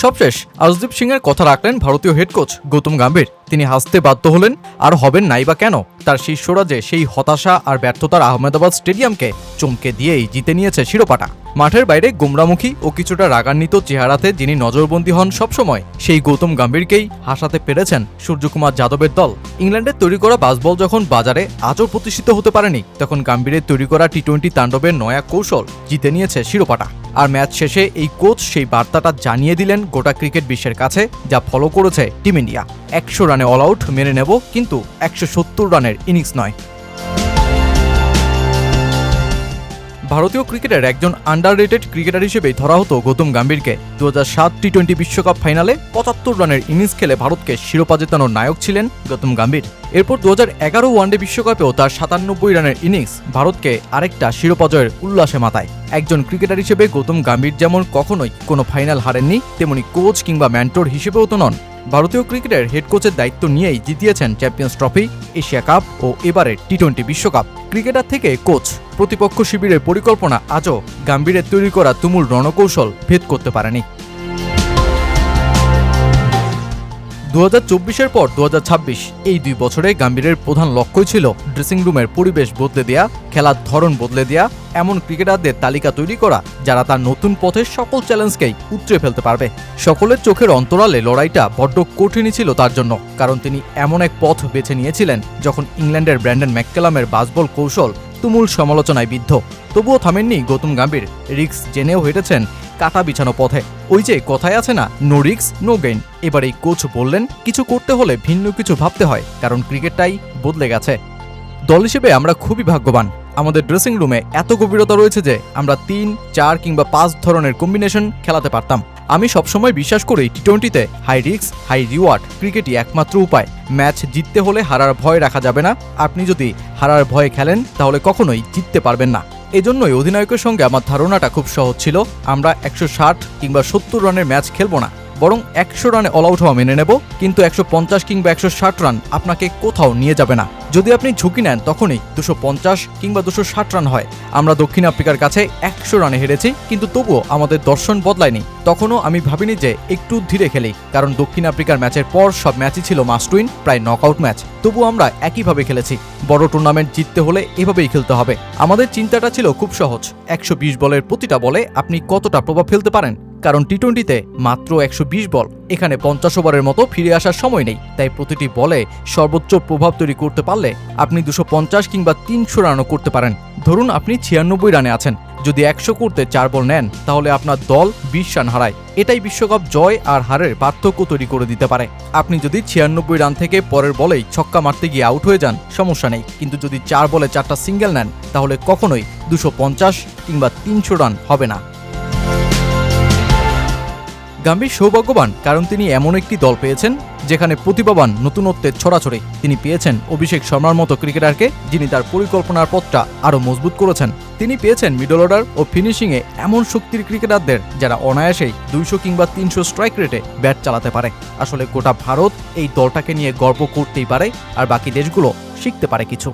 সবশেষ আরশদীপ সিং এর কথা রাখলেন ভারতীয় হেড কোচ গৌতম গম্ভীর। তিনি হাসতে বাধ্য হলেন, আর হবেন নাই বা কেন। তার শিষ্যরা যে সেই হতাশা আর ব্যর্থতার আহমেদাবাদ স্টেডিয়ামকে চমকে দিয়েই জিতে নিয়েছে শিরোপাটা। মাঠের বাইরে গোমরামুখী ও কিছুটা রাগান্বিত চেহারাতে যিনি নজরবন্দী হন সবসময়, সেই গৌতম গম্ভীরকেই হাসাতে পেরেছেন সূর্যকুমার যাদবের দল। ইংল্যান্ডের তৈরি করা বাসবল যখন বাজারে আজও প্রতিষ্ঠিত হতে পারেনি, তখন গম্ভীরের তৈরি করা টি-20 তাণ্ডবের নয়া কৌশল জিতে নিয়েছে শিরোপাটা। আর ম্যাচ শেষে এই কোচ সেই বার্তাটা জানিয়ে দিলেন গোটা ক্রিকেট বিশ্বের কাছে, যা ফলো করেছে টিম ইন্ডিয়া। 100 রানে অল আউট মেনে নেব, কিন্তু 170 রানের ইনিংস নয়। ভারতীয় ক্রিকেটের একজন আন্ডাররেটেড ক্রিকেটার হিসেবেই ধরা হতো গৌতম গম্ভীরকে। 2007 টি-20 বিশ্বকাপ ফাইনালে 75 রানের ইনিংস খেলে ভারতকে শিরোপা জেতানোর নায়ক ছিলেন গৌতম গম্ভীর। এরপর 2011 ওয়ানডে বিশ্বকাপেও তার 97 রানের ইনিংস ভারতকে আরেকটা শিরোপা জয়ের উল্লাসে মাতায়। একজন ক্রিকেটার হিসেবে গৌতম গম্ভীর যেমন কখনোই কোনো ফাইনাল হারেননি, তেমনি কোচ কিংবা মেন্টর হিসেবেও তো নন। ভারতীয় ক্রিকেটের হেড কোচের দায়িত্ব নিয়েই জিতিয়েছেন চ্যাম্পিয়ন্স ট্রফি, এশিয়া কাপ ও এবারের টি-20 বিশ্বকাপ। ক্রিকেটার থেকে কোচ, প্রতিপক্ষ শিবিরের পরিকল্পনা আজও গম্ভীরের তৈরি করা তুমুল রণকৌশল ভেদ করতে পারেনি। 2024-এর পর 2026 এই 2 বছরে গম্ভীরের প্রধান লক্ষ্যই ছিল ড্রেসিং রুমের পরিবেশ বদলে দেয়া, খেলার ধরন বদলে দেয়া, এমন ক্রিকেটারদের তালিকা তৈরি করা যারা তার নতুন পথের সকল চ্যালেঞ্জকেই উতরে ফেলতে পারবে। সকলের চোখের অন্তরালে লড়াইটা বড্ড কঠিনই ছিল তার জন্য, কারণ তিনি এমন এক পথ বেছে নিয়েছিলেন যখন ইংল্যান্ডের ব্র্যান্ডন ম্যাককালামের বাসবল কৌশল তুমুল সমালোচনায় বিদ্ধ। তবুও থামেননি গৌতম গম্ভীর, রিস্ক জেনেও হেঁটেছেন কাটা বিছানো পথে। ওই যে কথায় আছে না, নো রিস্ক নো গেইন। এবার এই কোচ বললেন, কিছু করতে হলে ভিন্ন কিছু ভাবতে হয়, কারণ ক্রিকেটটাই বদলে গেছে। দল হিসেবে আমরা খুবই ভাগ্যবান। আমাদের ড্রেসিং রুমে এত গভীরতা রয়েছে যে আমরা 3, 4 কিংবা 5 ধরনের কম্বিনেশন খেলাতে পারতাম। আমি সবসময় বিশ্বাস করি টি-20-তে হাই রিস্ক হাই রিওয়ার্ড ক্রিকেটই একমাত্র উপায়। ম্যাচ জিততে হলে হারার ভয় রাখা যাবে না। আপনি যদি হারার ভয়ে খেলেন তাহলে কখনোই জিততে পারবেন না। এজন্যই অধিনায়কের সঙ্গে আমার ধারণাটা খুব সহজ ছিল, আমরা 160 কিংবা 70 রানের ম্যাচ খেলবো না, বরং 100 রানে অল আউট হওয়া মেনে নেব, কিন্তু 150 কিংবা 160 রান আপনাকে কোথাও নিয়ে যাবে না। যদি আপনি ঝুঁকি নেন তখনই 250 কিংবা 260 রান হয়। আমরা দক্ষিণ আফ্রিকার কাছে 100 রানে হেরেছি, কিন্তু তবুও আমাদের দর্শন বদলায়নি। তখনও আমি ভাবিনি যে একটু ধীরে খেলি, কারণ দক্ষিণ আফ্রিকার ম্যাচের পর সব ম্যাচই ছিল মাস্ট উইন, প্রায় নকআউট ম্যাচ। তবুও আমরা একইভাবে খেলেছি। বড় টুর্নামেন্ট জিততে হলে এভাবেই খেলতে হবে। আমাদের চিন্তাটা ছিল খুব সহজ, 120 বলের প্রতিটা বলে আপনি কতটা প্রভাব ফেলতে পারেন, কারণ টি-20-তে মাত্র 120 বল, এখানে 50 ওভারের মতো ফিরে আসার সময় নেই। তাই প্রতিটি বলে সর্বোচ্চ প্রভাব তৈরি করতে পারলে আপনি 250 কিংবা 300 রানও করতে পারেন। ধরুন আপনি 96 রানে আছেন, যদি 100 করতে 4 বল নেন তাহলে আপনার দল 20 রান হারায়। এটাই বিশ্বকাপ জয় আর হারের পার্থক্য তৈরি করে দিতে পারে। আপনি যদি 96 রান থেকে পরের বলেই ছক্কা মারতে গিয়ে আউট হয়ে যান, সমস্যা নেই, কিন্তু যদি 4 বলে 4টা সিঙ্গেল নেন তাহলে কখনোই 250 কিংবা 300 রান হবে না। গম্ভীর সৌভাগ্যবান, কারণ তিনি এমন একটি দল পেয়েছেন যেখানে প্রতিভাবান নতুনত্বের ছড়াছড়ি। তিনি পেয়েছেন অভিষেক শর্মার মতো ক্রিকেটারকে, যিনি তার পরিকল্পনার পথটা আরও মজবুত করেছেন। তিনি পেয়েছেন মিডল অর্ডার ও ফিনিশিংয়ে এমন শক্তির ক্রিকেটারদের যারা অনায়াসেই 200 কিংবা 300 স্ট্রাইক রেটে ব্যাট চালাতে পারে। আসলে গোটা ভারত এই দলটাকে নিয়ে গর্ব করতেই পারে, আর বাকি দেশগুলো শিখতে পারে কিছু।